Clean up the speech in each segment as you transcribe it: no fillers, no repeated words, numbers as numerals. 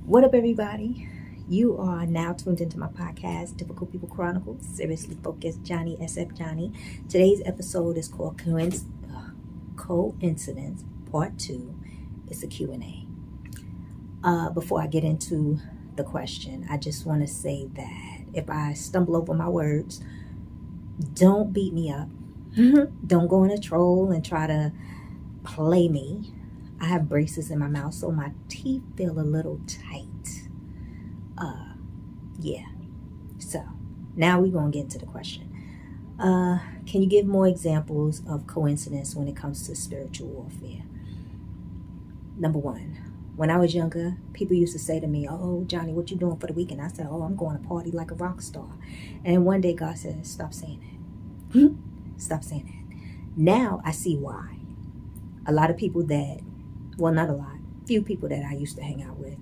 What up, everybody? You are now tuned into my podcast, Difficult People Chronicles, Seriously Focused Johnnie, SF Johnnie. Today's episode is called Coincidence Part 2. It's a Q&A. Before I get into the question, I just want to say that if I stumble over my words, don't beat me up. Don't go on a troll and try to play me. I have braces in my mouth, so my teeth feel a little tight. Yeah. So now we're going to get into the question. Can you give more examples of coincidence when it comes to spiritual warfare? Number one, when I was younger, people used to say to me, "Oh, Johnnie, what you doing for the weekend?" I said, "Oh, I'm going to party like a rock star." And one day God said, "Stop saying that." Stop saying that. Now I see why. A lot of people that, well, not a lot, few people that I used to hang out with,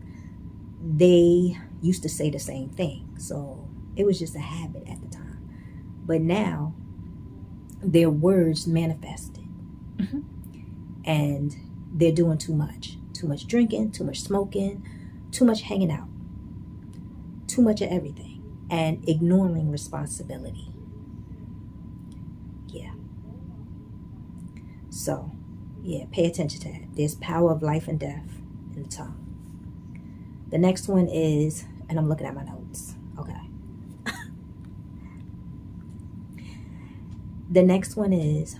they used to say the same thing. So it was just a habit at the time. But now their words manifested. And they're doing too much. Too much drinking, too much smoking, too much hanging out, too much of everything, and ignoring responsibility. Yeah. So, yeah, pay attention to that. There's power of life and death in the tongue. The next one is, and I'm looking at my notes. Okay. The next one is,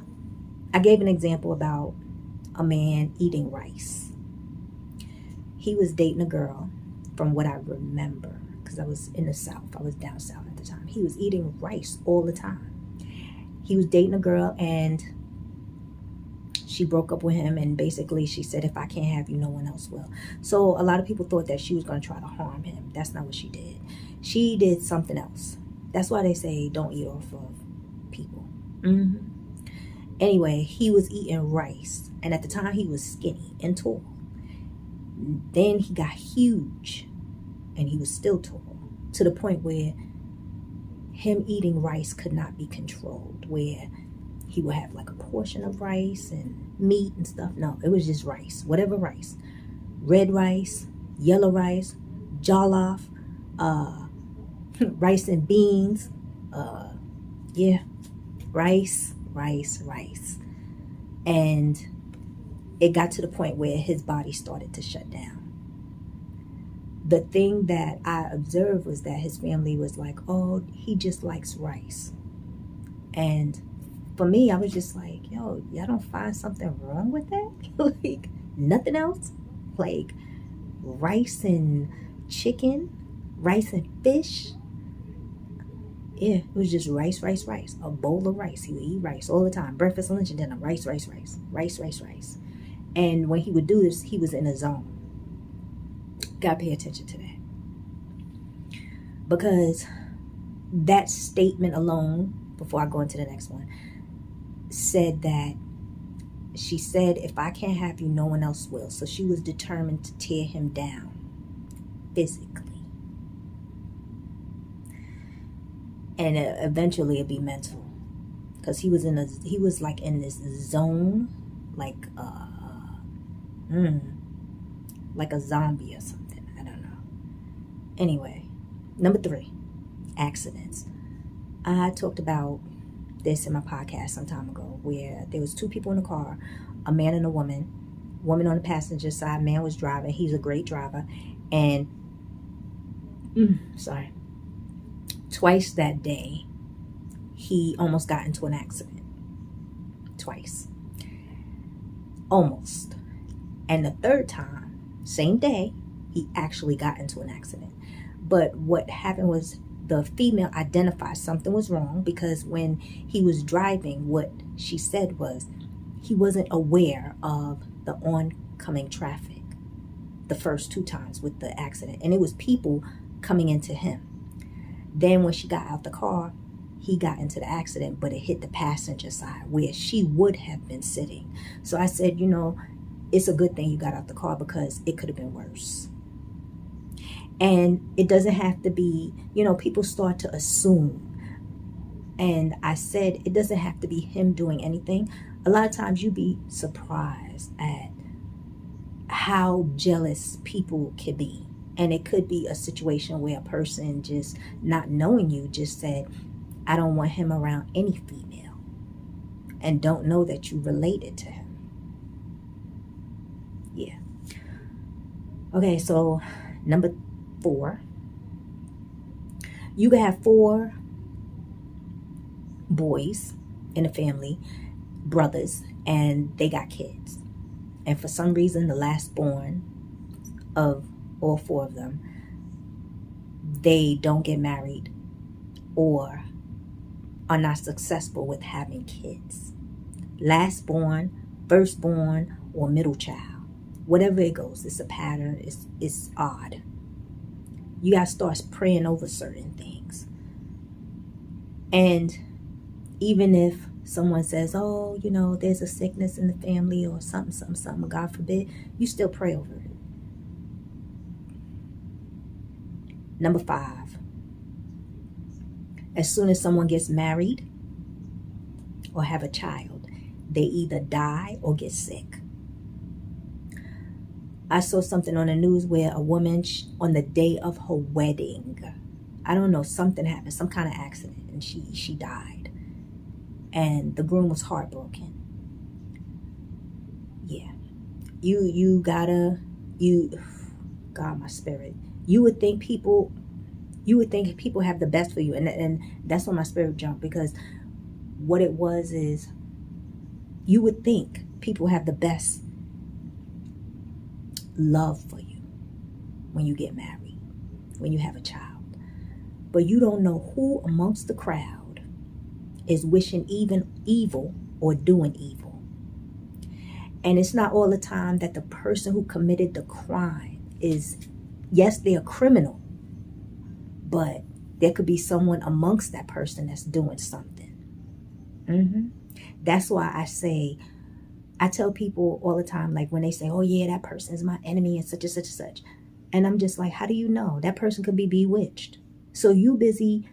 I gave an example about a man eating rice. He was dating a girl, from what I remember, because I was in the South. I was down South at the time. He was eating rice all the time. He was dating a girl, and she broke up with him, and basically she said, "If I can't have you, no one else will." So a lot of people thought that she was going to try to harm him. That's not what she did. She did something else. That's why they say don't eat off of people. Anyway, he was eating rice, and at the time he was skinny and tall. Then he got huge, and he was still tall, to the point where him eating rice could not be controlled, where he would have like a portion of rice and meat and stuff. No, it was just rice, whatever rice. Red rice, yellow rice, jollof, rice and beans. Rice. And it got to the point where his body started to shut down. The thing that I observed was that his family was like, "Oh, he just likes rice." And for me, I was just like, yo, y'all don't find something wrong with that? Like, nothing else? Like, rice and chicken? Rice and fish? Yeah, it was just rice. A bowl of rice. He would eat rice all the time. Breakfast, lunch, and dinner. Rice. Rice. And when he would do this, he was in a zone. Gotta pay attention to that. Because that statement alone, before I go into the next one, said that she said, "If I can't have you, no one else will." So she was determined to tear him down physically. And eventually it'd be mental. Because he was like in this zone, like a zombie or something. I don't know. Anyway, number 3, accidents. I talked about this in my podcast some time ago, where there was 2 people in the car, a man and a woman on the passenger side. Man was driving. He's a great driver. And twice that day he almost got into an accident. Twice. Almost. And the third time, same day, he actually got into an accident. But what happened was, the female identified something was wrong, because when he was driving, what she said was he wasn't aware of the oncoming traffic the first 2 times with the accident. And it was people coming into him. Then when she got out the car, he got into the accident, but it hit the passenger side where she would have been sitting. So I said, it's a good thing you got out the car, because it could have been worse. And it doesn't have to be, people start to assume. And I said, it doesn't have to be him doing anything. A lot of times you be surprised at how jealous people can be. And it could be a situation where a person, just not knowing you, just said, I don't want him around any female, and don't know that you related to him. Yeah. Okay, so number 4, you can have 4 boys in a family, brothers, and they got kids. And for some reason, the last born of all 4 of them, they don't get married or are not successful with having kids. Last born, firstborn, or middle child. Whatever it goes, it's a pattern. It's odd. You got to start praying over certain things. And even if someone says, oh, there's a sickness in the family or something, God forbid, you still pray over it. Number 5, as soon as someone gets married or have a child, they either die or get sick. I saw something on the news where a woman, on the day of her wedding, I don't know, something happened, some kind of accident, and she died. And the groom was heartbroken. Yeah. God, my spirit. You would think people have the best for you. And that's when my spirit jumped, because what it was is, you would think people have the best love for you when you get married, when you have a child. But you don't know who amongst the crowd is wishing even evil or doing evil. And it's not all the time that the person who committed the crime is, yes, they're a criminal, but there could be someone amongst that person that's doing something. That's why I tell people all the time, like when they say, oh yeah, that person is my enemy and such and such and such. And I'm just like, how do you know? That person could be bewitched. So you busy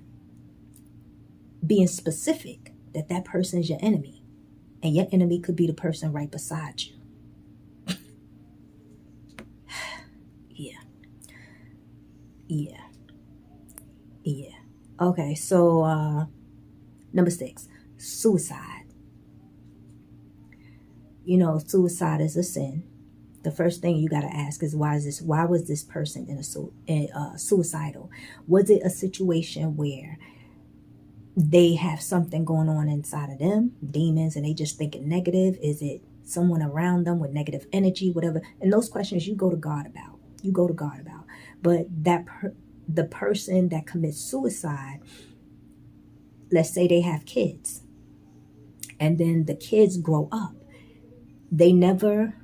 being specific that person is your enemy. And your enemy could be the person right beside you. Yeah. Okay, so number 6, suicide. Suicide is a sin. The first thing you got to ask is, why was this person suicidal? Was it a situation where they have something going on inside of them, demons, and they just thinking negative? Is it someone around them with negative energy, whatever? And those questions you go to God about. But the person that commits suicide, let's say they have kids, and then the kids grow up. They never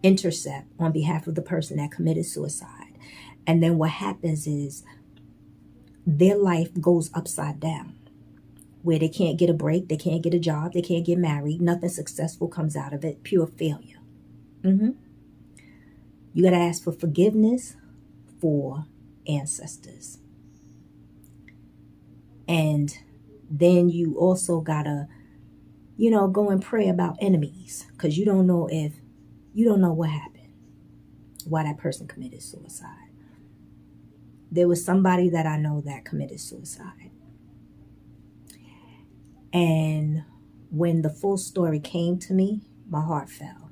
intercept on behalf of the person that committed suicide. And then what happens is their life goes upside down, where they can't get a break, they can't get a job, they can't get married, nothing successful comes out of it, pure failure. You got to ask for forgiveness for ancestors. And then you also got to, go and pray about enemies, because you don't know what happened, why that person committed suicide. There was somebody that I know that committed suicide. And when the full story came to me, my heart fell,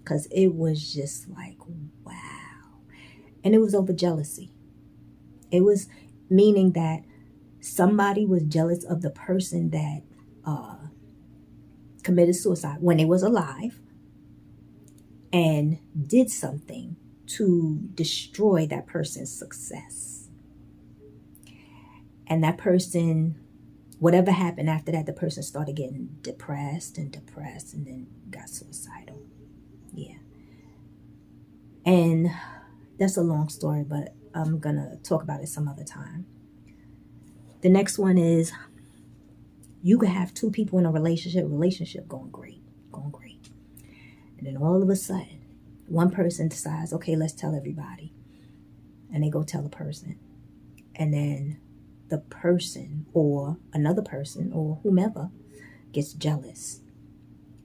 because it was just like, wow. And it was over jealousy. It was meaning that somebody was jealous of the person that committed suicide when they was alive, and did something to destroy that person's success. And that person, whatever happened after that, the person started getting depressed, and then got suicidal. Yeah. And that's a long story, but I'm going to talk about it some other time. The next one is, you could have 2 people in a relationship going great. And then all of a sudden, one person decides, okay, let's tell everybody. And they go tell the person. And then the person or another person or whomever gets jealous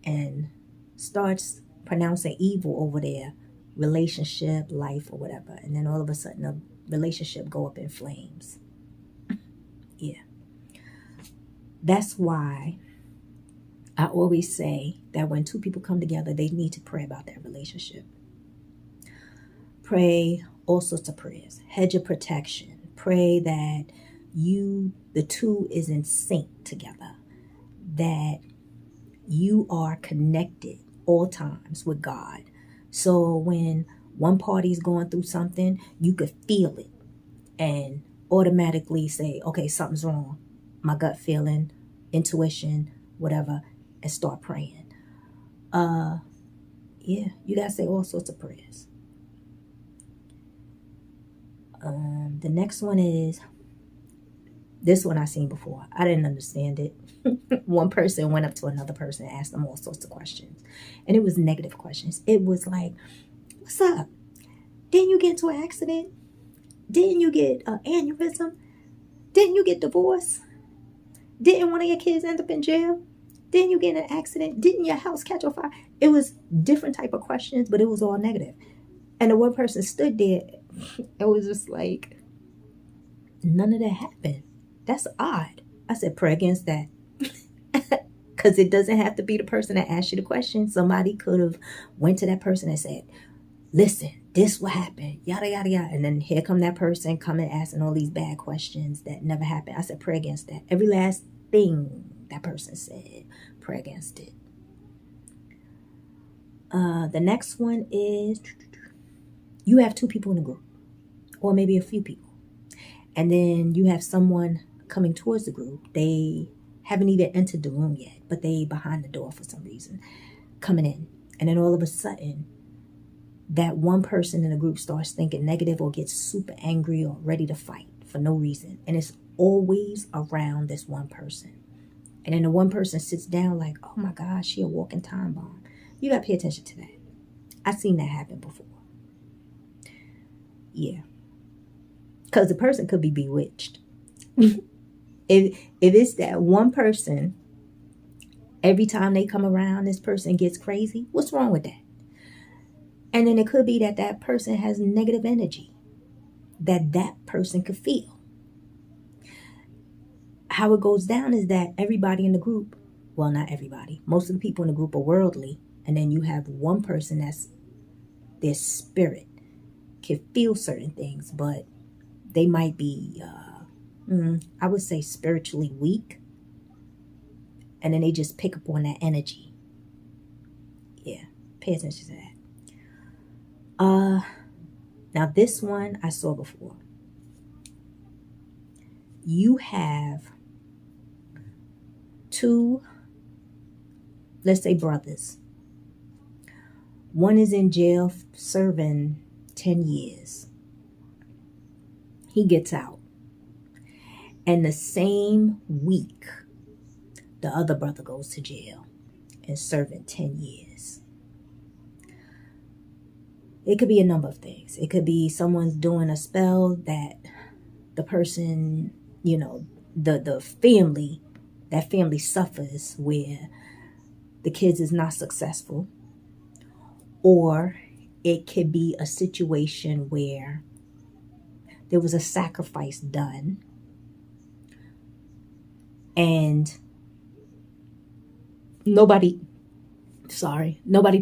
and starts pronouncing evil over their relationship, life, or whatever. And then all of a sudden, the relationship go up in flames. Yeah. That's why I always say that when two people come together, they need to pray about their relationship. Pray all sorts of prayers. Hedge of protection. Pray that the two is in sync together. That you are connected all times with God. So when one party's going through something, you could feel it and automatically say, okay, something's wrong. My gut feeling, intuition, whatever, and start praying. Yeah, you gotta say all sorts of prayers. The next one is, this one I seen before. I didn't understand it. One person went up to another person and asked them all sorts of questions. And it was negative questions. It was like, what's up? Didn't you get into an accident? Didn't you get an aneurysm? Didn't you get divorced? Didn't one of your kids end up in jail? Didn't you get in an accident? Didn't your house catch on fire? It was different type of questions, but it was all negative. And the one person stood there, it was just like, none of that happened. That's odd. I said, pray against that. Because it doesn't have to be the person that asked you the question. Somebody could have went to that person and said, listen, this what happened, yada, yada, yada. And then here come that person coming asking all these bad questions that never happened. I said, pray against that. Every last thing that person said, pray against it. The next one is, you have two people in a group, or maybe a few people. And then you have someone coming towards the group. They haven't even entered the room yet, but they behind the door for some reason, coming in. And then all of a sudden, that one person in the group starts thinking negative or gets super angry or ready to fight for no reason. And it's always around this one person. And then the one person sits down like, oh my gosh, she a walking time bomb. You got to pay attention to that. I've seen that happen before. Yeah. Because the person could be bewitched. If it's that one person, every time they come around, this person gets crazy. What's wrong with that? And then it could be that that person has negative energy that person could feel. How it goes down is that everybody in the group, well, not everybody, most of the people in the group are worldly. And then you have one person that's their spirit can feel certain things, but they might be, I would say, spiritually weak. And then they just pick up on that energy. Yeah, pay attention to that. Now this one I saw before. You have two, let's say, brothers. One is in jail serving 10 years. He gets out. And the same week, the other brother goes to jail and serving 10 years. It could be a number of things. It could be someone's doing a spell that the person, the family, that family suffers where the kids is not successful. Or it could be a situation where there was a sacrifice done and nobody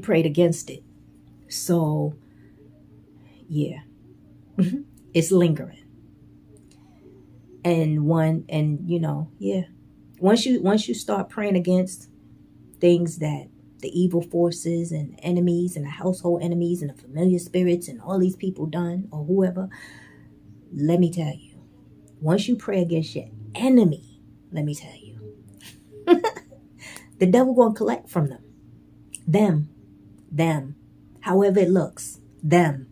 prayed against it. So, yeah, it's lingering. And once you start praying against things that the evil forces and enemies and the household enemies and the familiar spirits and all these people done or whoever, let me tell you, once you pray against your enemy, let me tell you, the devil gonna collect from them, however it looks, them.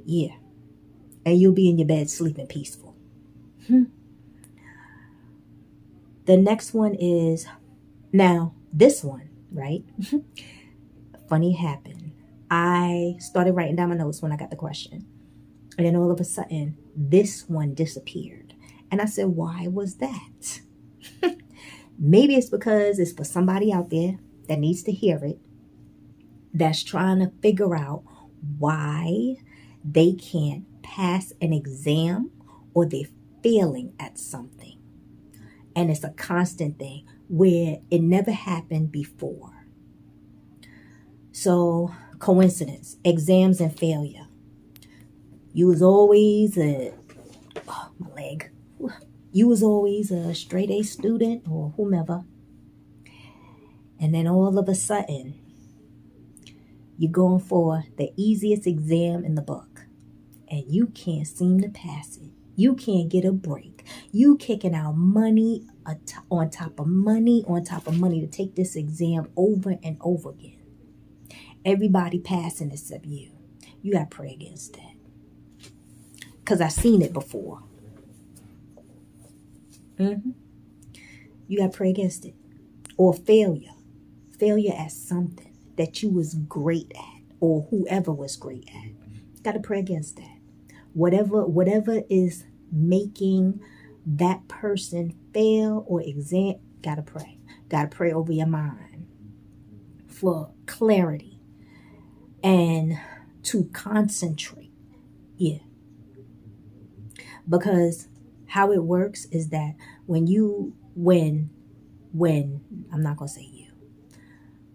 Yeah. And you'll be in your bed sleeping peaceful. The next one is, now this one, right? Funny happened. I started writing down my notes when I got the question. And then all of a sudden, this one disappeared. And I said, why was that? Maybe it's because it's for somebody out there that needs to hear it. that's trying to figure out why they can't pass an exam or they're failing at something. And it's a constant thing where it never happened before. So, coincidence, exams and failure. You was always my leg. You was always a straight A student or whomever. And then all of a sudden, you're going for the easiest exam in the book. And you can't seem to pass it. You can't get a break. You kicking out money on top of money on top of money to take this exam over and over again. Everybody passing except you. You got to pray against that. Because I've seen it before. You got to pray against it. Or failure. Failure at something that you was great at or whoever was great at. Got to pray against that. Whatever is making that person fail or exam, got to pray. Got to pray over your mind for clarity and to concentrate. Yeah. Because how it works is that when I'm not going to say you.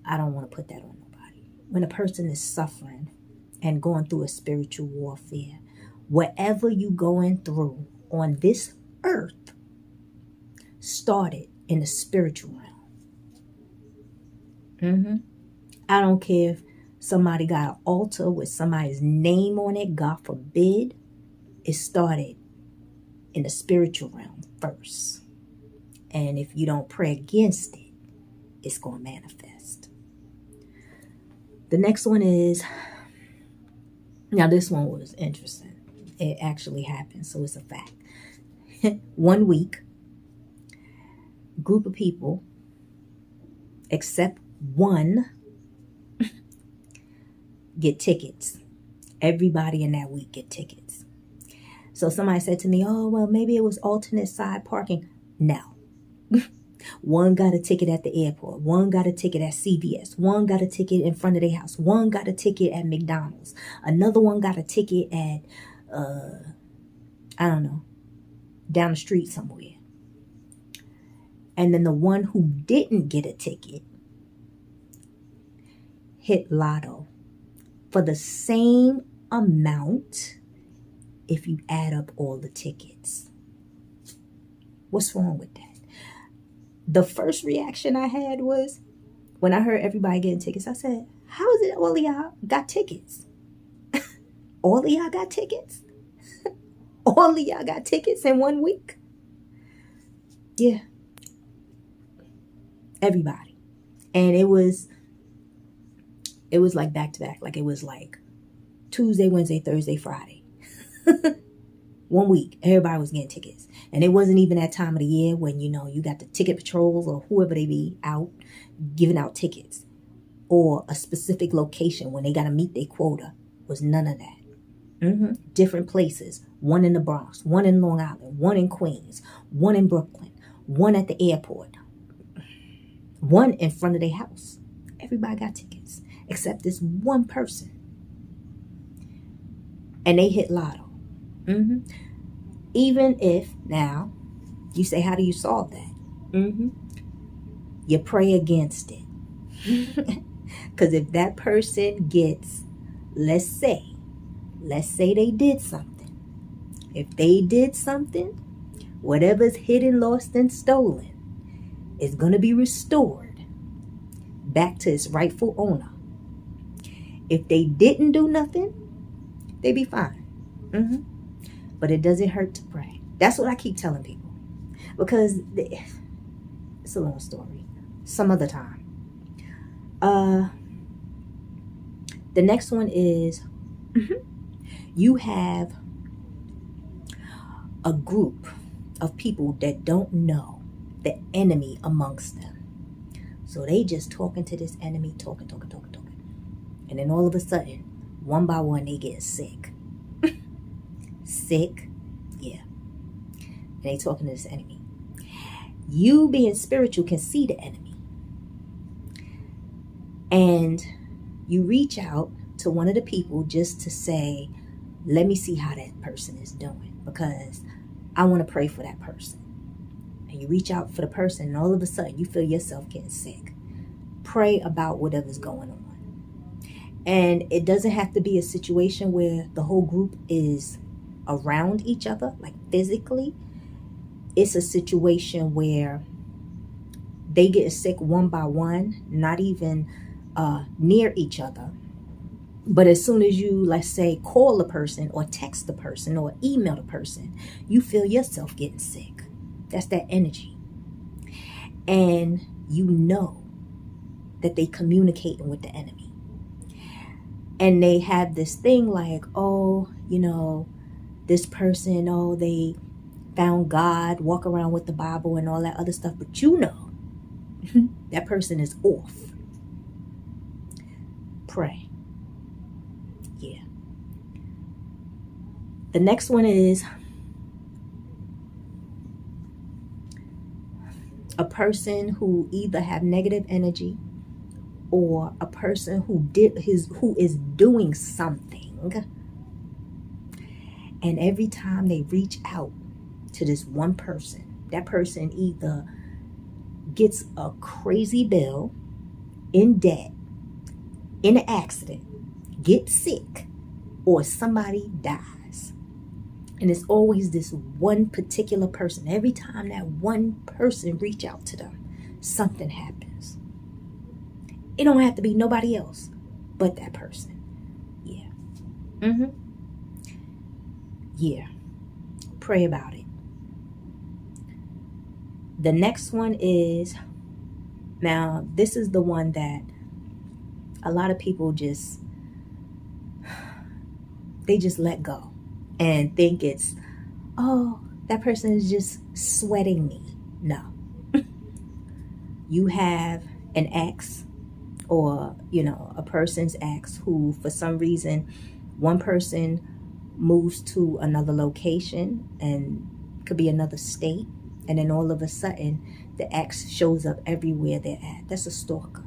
I don't want to put that on nobody. When a person is suffering and going through a spiritual warfare, whatever you going through on this earth started in the spiritual realm. I don't care if somebody got an altar with somebody's name on it, God forbid. It started in the spiritual realm first. And if you don't pray against it, it's going to manifest. The next one is, now this one was interesting. It actually happened, so it's a fact. 1 week, group of people, except one, get tickets. Everybody in that week get tickets. So somebody said to me, oh, well, maybe it was alternate side parking. No. One got a ticket at the airport. One got a ticket at CVS. One got a ticket in front of their house. One got a ticket at McDonald's. Another one got a ticket at, I don't know, down the street somewhere. And then the one who didn't get a ticket hit lotto for the same amount if you add up all the tickets. What's wrong with that? The first reaction I had was, when I heard everybody getting tickets, I said, how is it all of y'all got tickets? All of y'all got tickets? All of y'all got tickets in 1 week? Yeah. Everybody. And it was like back to back. Like it was like Tuesday, Wednesday, Thursday, Friday. 1 week, everybody was getting tickets. And it wasn't even that time of the year when, you got the ticket patrols or whoever they be out giving out tickets. Or a specific location when they got to meet their quota. Was none of that. Different places. One in the Bronx, one in Long Island, one in Queens, one in Brooklyn, one at the airport, one in front of their house. Everybody got tickets except this one person. And they hit lotto. Even if, now, you say, how do you solve that? You pray against it. Because if that person gets, let's say they did something. If they did something, whatever's hidden, lost, and stolen is going to be restored back to its rightful owner. If they didn't do nothing, they be fine. But it doesn't hurt to pray. That's what I keep telling people. Because it's a long story. Some other time. The next one is you have a group of people that don't know the enemy amongst them. So they just talking to this enemy, talking. And then all of a sudden, one by one, they get sick. Sick, yeah. And they talking to this enemy. You being spiritual can see the enemy. And You reach out to one of the people just to say, let me see how that person is doing, because I want to pray for that person. And you reach out for the person, and all of a sudden you feel yourself getting sick. Pray about whatever's going on. And it doesn't have to be a situation where the whole group is around each other, like physically. It's a situation where they get sick one by one, not even near each other. But as soon as you, let's say, call a person or text the person or email the person, you feel yourself getting sick. That's that energy. And you know that they communicating with the enemy. And they have this thing like, oh, this person, oh, they found God, walk around with the Bible and all that other stuff. But that person is off. Pray. Yeah. The next one is a person who either have negative energy, or a person who is doing something, and every time they reach out to this one person, that person either gets a crazy bill, in debt, in an accident, gets sick, or somebody dies. And it's always this one particular person. Every time that one person reach out to them, something happens. It don't have to be nobody else but that person. Yeah. Yeah. Pray about it. The next one is, now this is the one that a lot of people just let go and think it's, oh, that person is just sweating me. No. You have an ex, or a person's ex who, for some reason, one person moves to another location and could be another state, and then all of a sudden the ex shows up everywhere they're at. That's a stalker.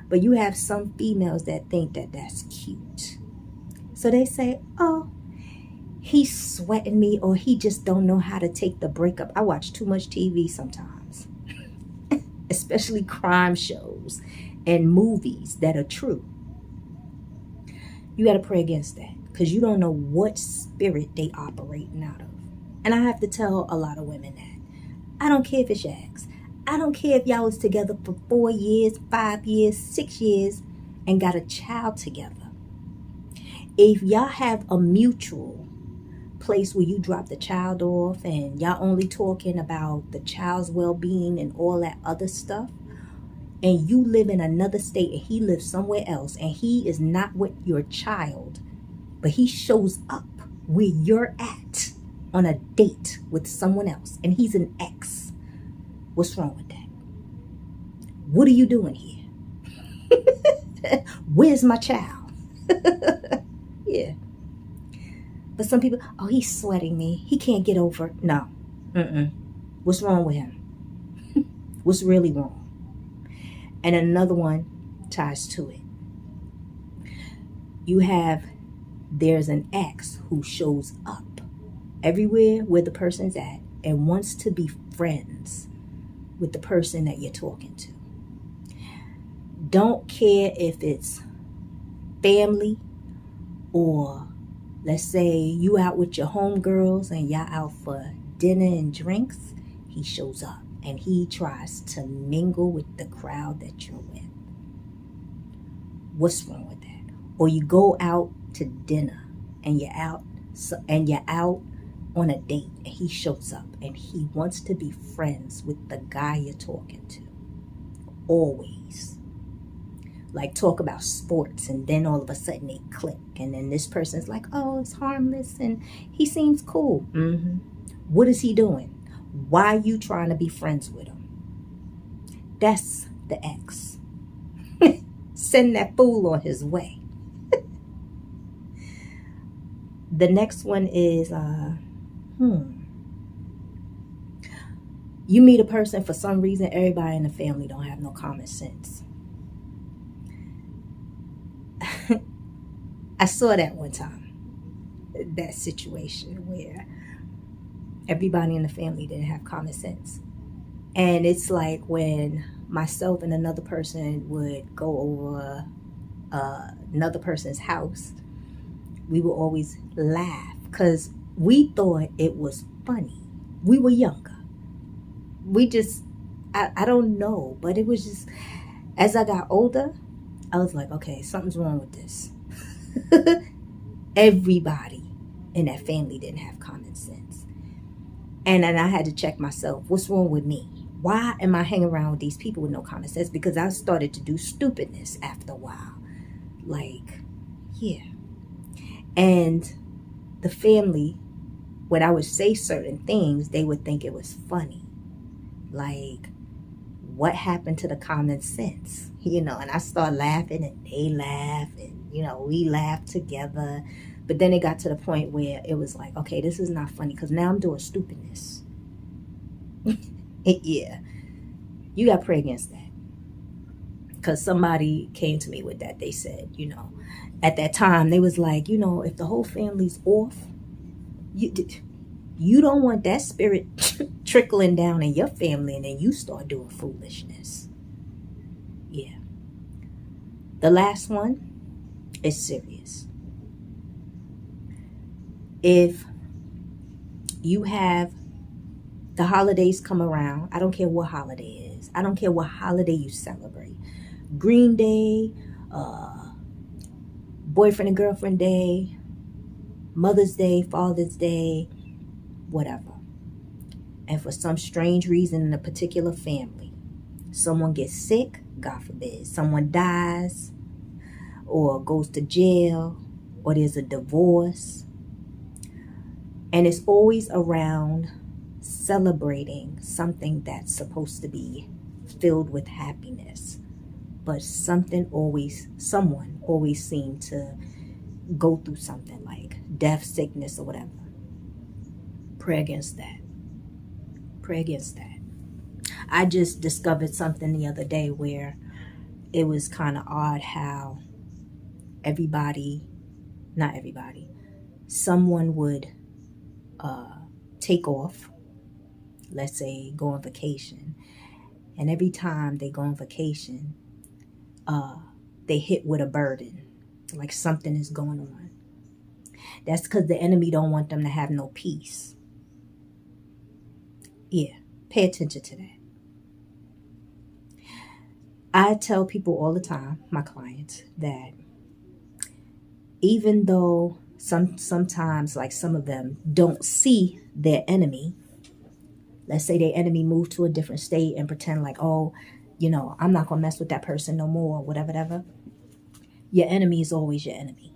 But you have some females that think that that's cute, so they say, oh, he's sweating me, or he just don't know how to take the breakup. I watch too much TV sometimes, especially crime shows and movies that are true. You got to pray against that, because you don't know what spirit they operating out of. And I have to tell a lot of women that I don't care if it's your ex. I don't care if y'all was together for 4 years, 5 years, 6 years, and got a child together. If y'all have a mutual place where you drop the child off and y'all only talking about the child's well-being and all that other stuff, and you live in another state and he lives somewhere else, and he is not with your child, but he shows up where you're at on a date with someone else, and he's an ex, what's wrong with that? What are you doing here? Where's my child? Yeah. But some people, oh, he's sweating me, he can't get over it. No. What's wrong with him? What's really wrong? And another one ties to it. There's an ex who shows up everywhere where the person's at and wants to be friends with the person that you're talking to. Don't care if it's family, or let's say you out with your homegirls and y'all out for dinner and drinks. He shows up and he tries to mingle with the crowd that you're with. What's wrong with that? Or you go out to dinner and you're out on a date, and he shows up and he wants to be friends with the guy you're talking to. Always. Like, talk about sports, and then all of a sudden they click, and then this person's like, oh, it's harmless and he seems cool. What is he doing? Why are you trying to be friends with him? That's the ex. Send that fool on his way. The next one is you meet a person, for some reason everybody in the family don't have no common sense. I saw that one time, that situation where everybody in the family didn't have common sense. And it's like when myself and another person would go over another person's house, we would always laugh because we thought it was funny. We were younger. We just, I don't know, but it was just, as I got older, I was like, okay, something's wrong with this. Everybody in that family didn't have common sense. And then I had to check myself. What's wrong with me? Why am I hanging around with these people with no common sense? Because I started to do stupidness after a while. Like, yeah. And the family, when I would say certain things, they would think it was funny. Like, what happened to the common sense? And I start laughing and they laugh and, we laugh together. But then it got to the point where it was like, okay, this is not funny because now I'm doing stupidness. Yeah. You got to pray against that. Because somebody came to me with that. They said, at that time, they was like, if the whole family's off, you don't want that spirit trickling down in your family and then you start doing foolishness. Yeah. The last one is serious. If you have the holidays come around, I don't care what holiday it is. I don't care what holiday you celebrate. Green Day, boyfriend and girlfriend day, Mother's Day, Father's Day, whatever. And for some strange reason in a particular family, someone gets sick, God forbid, someone dies or goes to jail or there's a divorce. And it's always around celebrating something that's supposed to be filled with happiness. But someone always seemed to go through something like death, sickness, or whatever. Pray against that. Pray against that. I just discovered something the other day where it was kind of odd how someone would take off, let's say go on vacation, and every time they go on vacation, they hit with a burden, like something is going on. That's because the enemy don't want them to have no peace. Yeah, pay attention to that. I tell people all the time, my clients, that even though sometimes like some of them don't see their enemy, let's say their enemy moved to a different state and pretend like, oh, I'm not gonna mess with that person no more, whatever. Your enemy is always your enemy.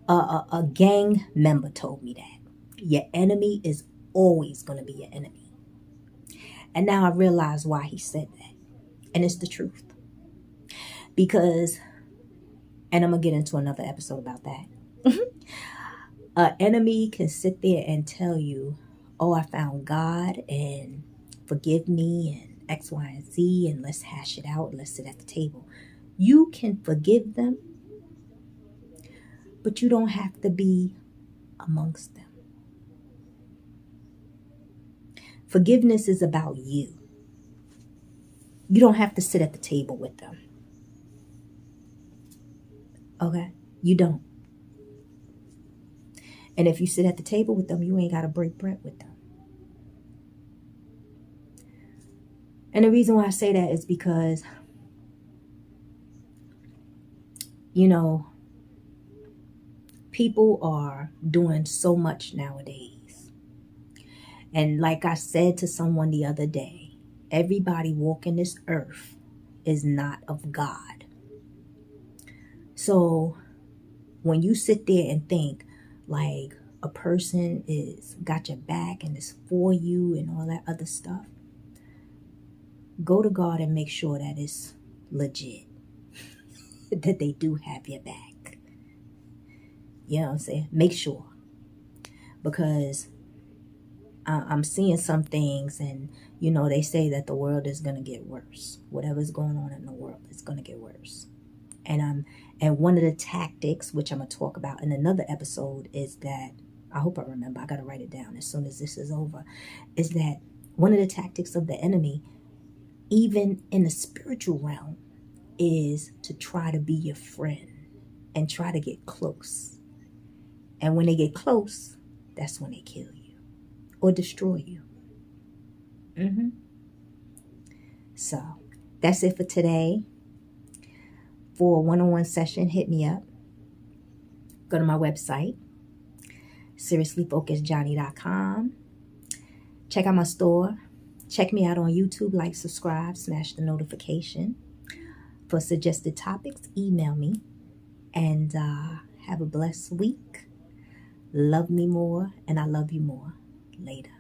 A gang member told me that your enemy is always gonna be your enemy. And now I realize why he said that, and it's the truth. Because, and I'm gonna get into another episode about that. An enemy can sit there and tell you, oh, I found God and forgive me and X, Y, and Z, and let's hash it out. Let's sit at the table. You can forgive them, but you don't have to be amongst them. Forgiveness is about you. You don't have to sit at the table with them. Okay? You don't. And if you sit at the table with them, you ain't got to break bread with them. And the reason why I say that is because, people are doing so much nowadays. And like I said to someone the other day, everybody walking this earth is not of God. So when you sit there and think like a person is got your back and is for you and all that other stuff, go to God and make sure that it's legit, that they do have your back. You know what I'm saying? Make sure. Because I'm seeing some things and, they say that the world is going to get worse. Whatever's going on in the world is going to get worse. And And one of the tactics, which I'm going to talk about in another episode, is that, I hope I remember, I got to write it down as soon as this is over, is that one of the tactics of the enemy, even in the spiritual realm, is to try to be your friend and try to get close. And when they get close, that's when they kill you or destroy you. So that's it for today. For a one-on-one session, hit me up. Go to my website, seriouslyfocusedjohnnie.com. Check out my store. Check me out on YouTube. Like, subscribe, smash the notification. For suggested topics, email me. And have a blessed week. Love me more, and I love you more. Later.